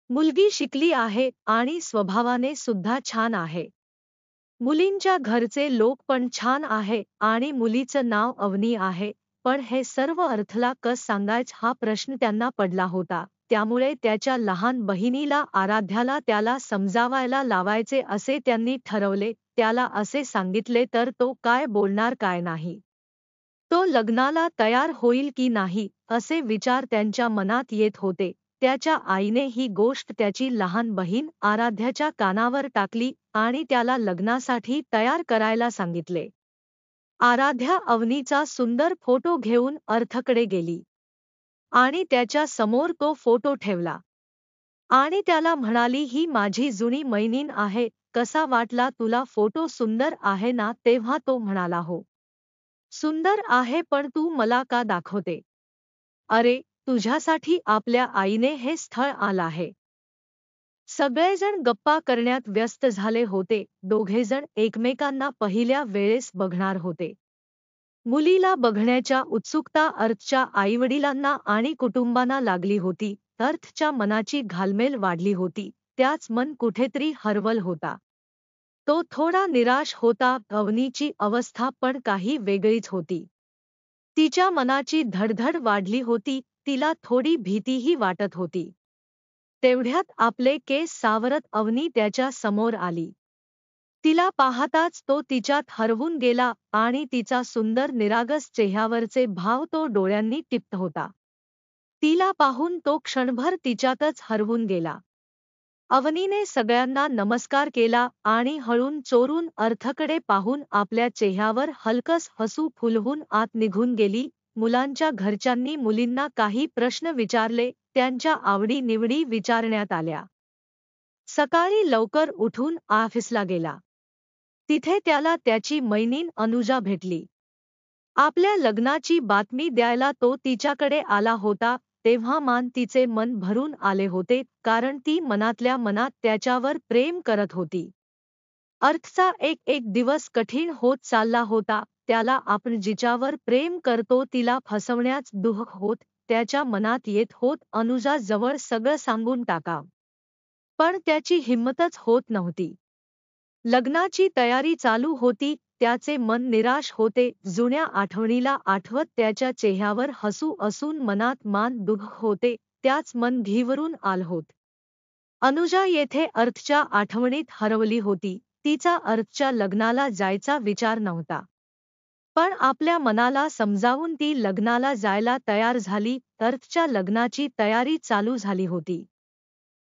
मुलगी शिकली आहे आणि स्वभावाने सुद्धा छान आहे. मुलींच्या घरचे लोक पण छान आहे आणि मुलीचं नाव अवनी आहे. पण हे सर्व अर्थला कस सांगायच हा प्रश्न त्यांना पडला होता. त्यामुळे त्याच्या लहान बहिणीला आराध्याला त्याला समजावायला लावायचे असे त्यांनी ठरवले. त्याला असे सांगितले तर तो काय बोलणार काय नाही. तो लग्नाला तयार होईल की नाही असे विचार त्यांच्या मनात येत होते. त्याच्या आईने ही गोष्ट त्याची लहान बहीण आराध्याच्या कानावर टाकली आणि त्याला लग्नासाठी तयार करायला सांगितले. आराध्या अवनीचा सुंदर फोटो घेऊन अर्थकडे गेली आणि त्याच्या समोर तो फोटो ठेवला आणि त्याला म्हणाली, ही माझी जुनी मैत्रीण आहे, कसा वाटला तुला फोटो सुंदर आहे ना. तेव्हा तो म्हणाला, हो सुंदर आहे, पण तू मला का दाखवते? अरे, तुझ्यासाठी आपल्या आईने हे स्थळ आलं आहे. सगळेजण गप्पा करण्यात व्यस्त झाले होते. दोघेजण एकमेकांना पहिल्या वेळेस बघणार होते. मुलीला बघण्याच्या उत्सुकता अर्थच्या आईवडिलांना आणि कुटुंबांना लागली होती. अर्थच्या मनाची घालमेल वाढली होती. त्याच मन कुठेतरी हरवल होता. तो थोडा निराश होता. अवनीची अवस्था पण काही वेगळीच होती. तिच्या मनाची धडधड वाढली होती. तिला थोडी भीतीही वाटत होती. तेवढ्यात आपले केस सावरत अवनी त्याच्या समोर आली. तिला पाहताच तो तिच्यात हरवून गेला आणि तिचा सुंदर निरागस चेहऱ्यावरचे भाव तो डोळ्यांनी टिपत होता. तिला पाहून तो क्षणभर तिच्यातच हरवून गेला. अवनीने सगळ्यांना नमस्कार केला आणि हळून चोरून अर्थकडे पाहून आपल्या चेहऱ्यावर हलकस हसू फुलवून आत निघून गेली. मुलांच्या घरच्यांनी मुलींना काही प्रश्न विचारले. त्यांच्या आवडी-निवडी विचारण्यात आल्या. सकाळी लवकर उठून ऑफिसला गेला. तिथे त्याला त्याची मैत्रीण अनुजा भेटली. आपल्या लग्नाची बातमी द्यायला तो तिच्याकडे आला होता. तेव्हा तिचे मन भरून आले होते, कारण ती मनातल्या मनात त्याच्यावर प्रेम करत होती. अर्थचा एक एक दिवस कठीण होत चालला होता. त्याला आपण जिच्यावर प्रेम करतो तिला फसवण्याच दुःख होत. त्याच्या मनात येत होत अनुजा जवळ सगळं सांगून टाका. पण त्याची हिम्मतच होत नव्हती. लग्नाची तयारी चालू होती. त्याचे मन निराश होते. जुन्या आठवणीला आठवत त्याच्या चेहऱ्यावर हसू असून मनात दुःख होते. त्याच मन घिवरून आल होत. अनुजा येथे अर्थच्या आठवणीत हरवली होती. तिचा अर्थच्या लग्नाला जायचा विचार नव्हता. पण आपल्या मनाला समजावून ती लग्नाला जायला तयार झाली. अर्थच्या लग्नाची तयारी चालू झाली होती.